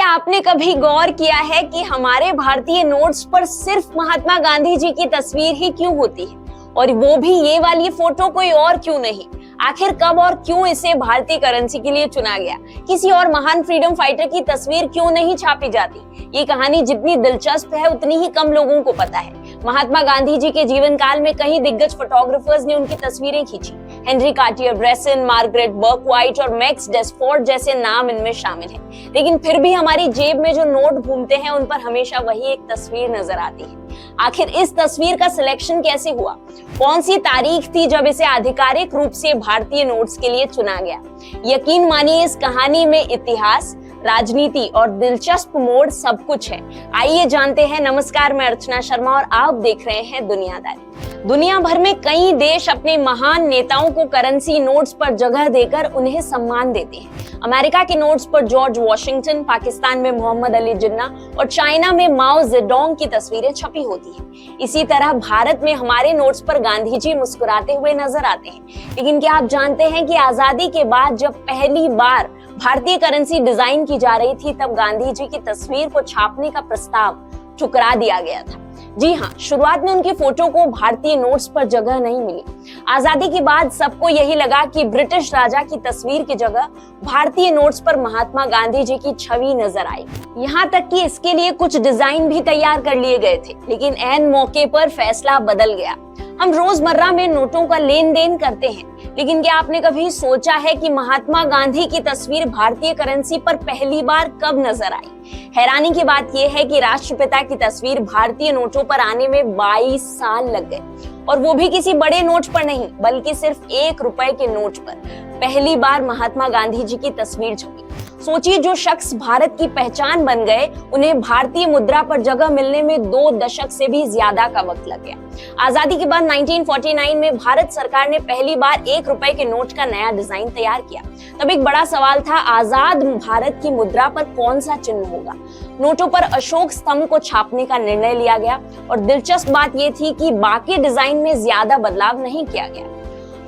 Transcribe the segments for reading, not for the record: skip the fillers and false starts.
आपने कभी गौर किया है कि हमारे भारतीय नोट्स पर सिर्फ महात्मा गांधी जी की तस्वीर ही क्यों होती है, और वो भी ये वाली फोटो, कोई और क्यों नहीं? आखिर कब और क्यों इसे भारतीय करेंसी के लिए चुना गया? किसी और महान फ्रीडम फाइटर की तस्वीर क्यों नहीं छापी जाती? ये कहानी जितनी दिलचस्प है उतनी ही कम लोगों को पता है। महात्मा गांधी जी के जीवन काल में कई दिग्गज फोटोग्राफर्स ने उनकी तस्वीरें खींची। हेनरी कार्टियर ब्रेसन, मार्गरेट बर्कवाइट और मैक्स डेस्फोर्ड जैसे नाम इनमें शामिल हैं। लेकिन फिर भी हमारी जेब में जो नोट घूमते हैं उन पर हमेशा वही एक तस्वीर नजर आती है। आखिर इस तस्वीर का सिलेक्शन कैसे हुआ? कौन सी तारीख थी जब इसे आधिकारिक रूप से भारतीय नोट्स के लिए चुना गया? यकीन मानिए, इस कहानी में इतिहास, राजनीति और दिलचस्प मोड़ सब कुछ है। आइए जानते हैं। नमस्कार, मैं अर्चना शर्मा और आप देख रहे हैं दुनियादारी। दुनिया भर में कई देश अपने महान नेताओं को करेंसी नोट्स पर जगह देकर उन्हें सम्मान देते हैं। अमेरिका के नोट्स पर जॉर्ज वॉशिंगटन, पाकिस्तान में मोहम्मद अली जिन्ना और चाइना में माओ जेडोंग की तस्वीरें छपी होती हैं। इसी तरह भारत में हमारे नोट्स पर गांधी जी मुस्कुराते हुए नजर आते हैं। लेकिन क्या आप जानते हैं कि आजादी के बाद जब पहली बार भारतीय करेंसी डिजाइन की जा रही थी, तब गांधी जी की तस्वीर को छापने का प्रस्ताव ठुकरा दिया गया था। जी हाँ, शुरुआत में उनकी फोटो को भारतीय नोट्स पर जगह नहीं मिली। आजादी के बाद सबको यही लगा कि ब्रिटिश राजा की तस्वीर की जगह भारतीय नोट्स पर महात्मा गांधी जी की छवि नजर आई। यहाँ तक कि इसके लिए कुछ डिजाइन भी तैयार कर लिए गए थे। लेकिन ऐन मौके पर फैसला बदल गया। हम रोजमर्रा में नोटों का लेन देन करते हैं, लेकिन क्या आपने कभी सोचा है कि महात्मा गांधी की तस्वीर भारतीय करेंसी पर पहली बार कब नजर आई? हैरानी की बात यह है कि राष्ट्रपिता की तस्वीर भारतीय नोटों पर आने में 22 साल लग गए, और वो भी किसी बड़े नोट पर नहीं, बल्कि सिर्फ 1 रुपए के नोट पर पहली बार महात्मा गांधी जी की तस्वीर छपी। सोचिए, जो शख्स भारत की पहचान बन गए, उन्हें भारतीय मुद्रा पर जगह मिलने में 2 दशक से भी ज्यादा का वक्त लग गया। आजादी के बाद 1949 में भारत सरकार ने पहली बार 1 रुपए के नोट का नया डिजाइन तैयार किया। तब एक बड़ा सवाल था, आजाद भारत की मुद्रा पर कौन सा चिन्ह होगा? नोटों पर अशोक स्तंभ को छापने का निर्णय लिया गया, और दिलचस्प बात यह थी कि बाकी डिजाइन में ज्यादा बदलाव नहीं किया गया।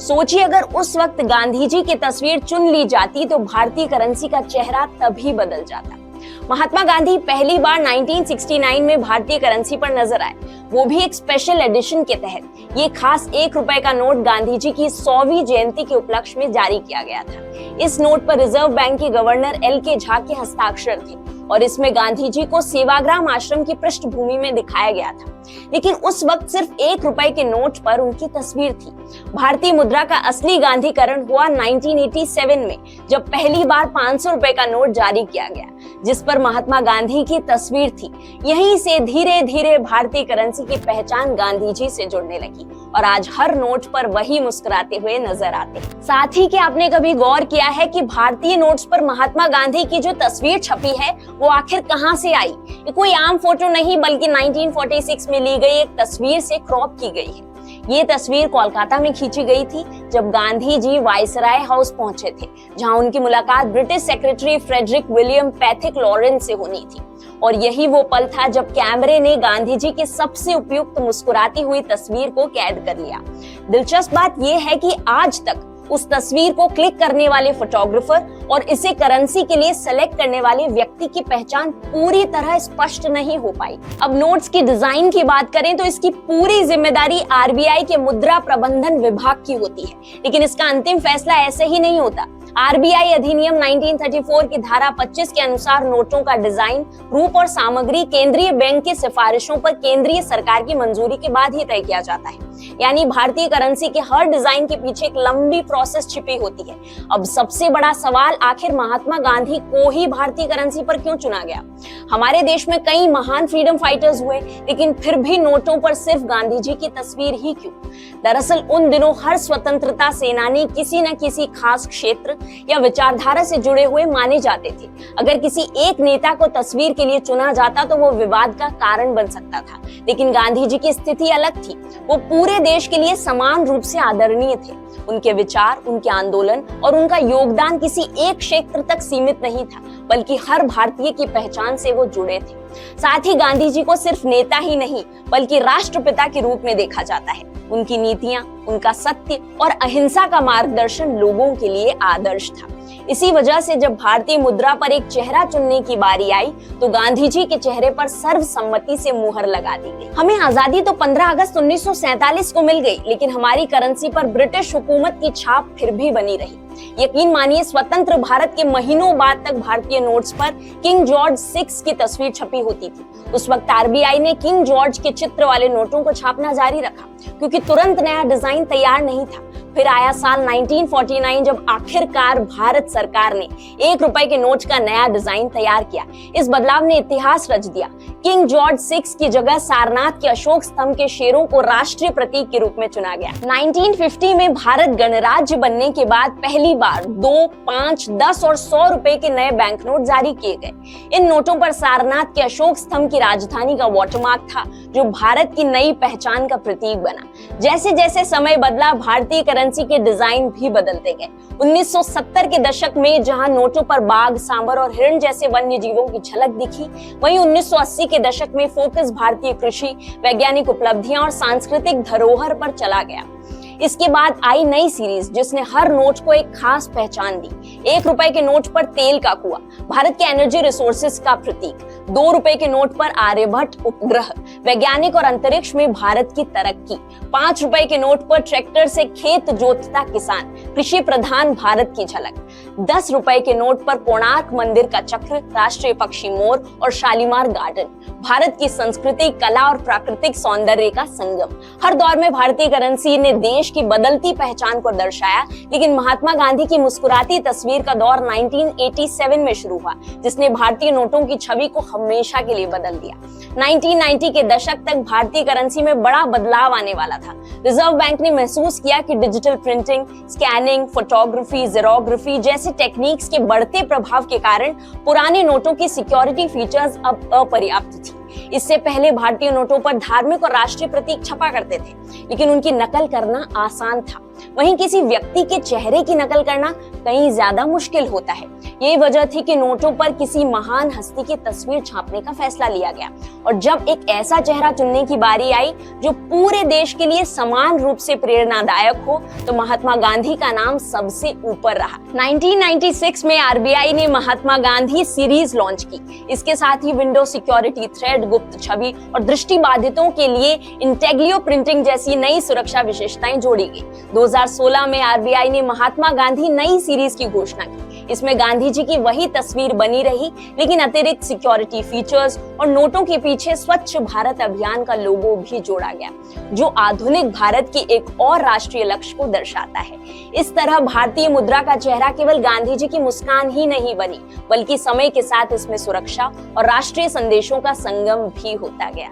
सोचिए, अगर उस वक्त गांधी जी की तस्वीर चुन ली जाती तो भारतीय करेंसी का चेहरा तभी बदल जाता। महात्मा गांधी पहली बार 1969 में भारतीय करेंसी पर नजर आए, वो भी एक स्पेशल एडिशन के तहत। ये खास 1 रुपए का नोट गांधी जी की 100वीं जयंती के उपलक्ष्य में जारी किया गया था। इस नोट पर रिजर्व बैंक के गवर्नर एल.के. झा के हस्ताक्षर थे, और इसमें गांधी जी को सेवाग्राम आश्रम की पृष्ठभूमि में दिखाया गया था। लेकिन उस वक्त सिर्फ 1 रुपए के नोट पर उनकी तस्वीर थी। भारतीय मुद्रा का असली गांधीकरण हुआ 1987 में, जब पहली बार 500 रुपए का नोट जारी किया गया, जिस पर महात्मा गांधी की तस्वीर थी। यहीं से धीरे धीरे भारतीय करेंसी की पहचान गांधी जी से जुड़ने लगी, और आज हर नोट पर वही मुस्कुराते हुए नजर आते। साथ ही क्या आपने कभी गौर किया है कि भारतीय नोट्स पर महात्मा गांधी की जो तस्वीर छपी है, वो आखिर कहां से आई? ये कोई आम फोटो नहीं, बल्कि 1946 में ली गई एक तस्वीर से क्रॉप की गई है। ये तस्वीर कोलकाता में खींची गई थी, जब गांधी जी वाइसराय हाउस पहुंचे थे, जहां उनकी मुलाकात British secretary Frederick William Pethick Lawrence से होनी थी। और यही वो पल था जब कैमरे ने गांधी जी की सबसे उपयुक्त मुस्कुराती हुई तस्वीर को कैद कर लिया। दिलचस्प बात यह है कि आज तक उस तस्वीर को क्लिक करने वाले फोटोग्राफर और इसे करेंसी के लिए सेलेक्ट करने वाले व्यक्ति की पहचान पूरी तरह स्पष्ट नहीं हो पाई। अब नोट्स की डिजाइन की बात करें तो इसकी पूरी जिम्मेदारी आरबीआई के मुद्रा प्रबंधन विभाग की होती है, लेकिन इसका अंतिम फैसला ऐसे ही नहीं होता। आरबीआई अधिनियम 1934 की धारा 25 के अनुसार नोटों का डिजाइन, रूप और सामग्री केंद्रीय बैंक की सिफारिशों पर केंद्रीय सरकार की मंजूरी के बाद ही तय किया जाता है। यानी भारतीय करेंसी के हर डिजाइन के पीछे एक लंबी प्रोसेस छिपी होती है। अब सबसे बड़ा सवाल, आखिर महात्मा गांधी को ही भारतीय करेंसी पर क्यों चुना गया? हमारे देश में कई महान फ्रीडम फाइटर्स हुए, लेकिन फिर भी नोटों पर सिर्फ गांधी जी की तस्वीर ही क्यों? दरअसल उन दिनों हर स्वतंत्रता सेनानी किसी न किसी खास क्षेत्र या विचारधारा से जुड़े हुए माने जाते थे। अगर किसी एक नेता को तस्वीर के लिए चुना जाता तो वो विवाद का कारण बन सकता था, लेकिन गांधी जी की स्थिति अलग थी। वो पूरे देश के लिए समान रूप से आदरणीय थे। उनके विचार, उनके आंदोलन और उनका योगदान किसी एक क्षेत्र तक सीमित नहीं था, बल्कि हर भारतीय की पहचान से वो जुड़े थे। साथ ही गांधी जी को सिर्फ नेता ही नहीं, बल्कि राष्ट्रपिता के रूप में देखा जाता है। उनकी नीतियां, उनका सत्य और अहिंसा का मार्गदर्शन लोगों के लिए आदर्श था। इसी वजह से जब भारतीय मुद्रा पर एक चेहरा चुनने की बारी आई तो गांधी जी के चेहरे पर सर्वसम्मति से मुहर लगा दी गई। हमें आजादी तो 15 अगस्त 1947 को मिल गई, लेकिन हमारी करेंसी पर ब्रिटिश हुकूमत की छाप फिर भी बनी रही। यकीन मानिए, स्वतंत्र भारत के महीनों बाद तक भारतीय नोट्स पर किंग जॉर्ज 6 की तस्वीर छपी होती थी। उस वक्त आरबीआई ने किंग जॉर्ज के चित्र वाले नोटों को छापना जारी रखा, क्योंकि तुरंत नया डिजाइन तैयार नहीं था। फिर आया साल 1949 जब आखिरकार भारत सरकार ने 1 रुपए के नोट का नया डिजाइन तैयार किया। इस बदलाव ने इतिहास रच दिया। किंग जॉर्ज 6 की जगह सारनाथ के अशोक स्तंभ के शेरों को राष्ट्रीय प्रतीक के रूप में चुना गया। 1950 में भारत गणराज्य बनने के बाद पहली बार 2, 5, 10 और 100 रुपए के नए बैंक नोट जारी किए गए। इन नोटों पर सारनाथ के अशोक स्तंभ की राजधानी का वाटरमार्क था, जो भारत की नई पहचान का प्रतीक बना। जैसे जैसे समय बदला, भारतीय करेंसी के डिजाइन भी बदलते गए। 1970 के दशक में जहां नोटों पर बाघ, सांबर और हिरण जैसे वन्य जीवों की झलक दिखी, वहीं 1980 के दशक में फोकस भारतीय कृषि, वैज्ञानिक उपलब्धियां और सांस्कृतिक धरोहर पर चला गया। इसके बाद आई नई सीरीज, जिसने हर नोट को एक खास पहचान दी। 1 रुपए के नोट पर तेल का कुआं, भारत के एनर्जी रिसोर्सेज का प्रतीक। 2 रुपए के नोट पर आर्यभट्ट उपग्रह, वैज्ञानिक और अंतरिक्ष में भारत की तरक्की। 5 रुपए के नोट पर ट्रैक्टर से खेत जोतता किसान, कृषि प्रधान भारत की झलक। 10 रुपए के नोट पर कोणार्क मंदिर का चक्र, राष्ट्रीय पक्षी मोर और शालीमार गार्डन, भारत की संस्कृति, कला और प्राकृतिक सौंदर्य का संगम। हर दौर में भारतीय करेंसी ने देश की बदलती पहचान को दर्शाया, लेकिन महात्मा गांधी की मुस्कुराती तस्वीर का दौर 1987 में शुरू हुआ, जिसने भारतीय नोटों की छवि को हमेशा के लिए बदल दिया। 1990 के दशक तक भारतीय करेंसी में बड़ा बदलाव आने वाला था। रिजर्व बैंक ने महसूस किया कि डिजिटल प्रिंटिंग, स्कैनिंग, फोटोग्राफी, ज़ेरोग्राफी जैसे टेक्निक्स के बढ़ते प्रभाव के कारण पुराने नोटों की सिक्योरिटी फीचर्स अब अपर्याप्त थी। इससे पहले भारतीय नोटों पर धार्मिक और राष्ट्रीय प्रतीक छपा करते थे, लेकिन उनकी नकल करना आसान था। वहीं किसी व्यक्ति के चेहरे की नकल करना कहीं ज्यादा मुश्किल होता है। यही वजह थी कि नोटों पर किसी महान हस्ती की तस्वीर छापने का फैसला लिया गया। और जब एक ऐसा चेहरा चुनने की बारी आई जो पूरे देश के लिए समान रूप से प्रेरणादायक हो, तो महात्मा गांधी का नाम सबसे ऊपर रहा। 1996 में आरबीआई ने महात्मा गांधी सीरीज लॉन्च की। इसके साथ ही विंडो सिक्योरिटी थ्रेड, गुप्त छवि और दृष्टिबाधितों के लिए इंटेग्लियो प्रिंटिंग जैसी नई सुरक्षा विशेषताएं जोड़ी गई। 2016 में आरबीआई ने महात्मा गांधी नई सीरीज की घोषणा की। इसमें गांधी जी की वही तस्वीर बनी रही, लेकिन अतिरिक्त सिक्योरिटी फीचर्स और नोटों के पीछे स्वच्छ भारत अभियान का लोगो भी जोड़ा गया, जो आधुनिक भारत के एक और राष्ट्रीय लक्ष्य को दर्शाता है। इस तरह भारतीय मुद्रा का चेहरा केवल गांधी जी की मुस्कान ही नहीं बनी, बल्कि समय के साथ इसमें सुरक्षा और राष्ट्रीय संदेशों का संगम भी होता गया।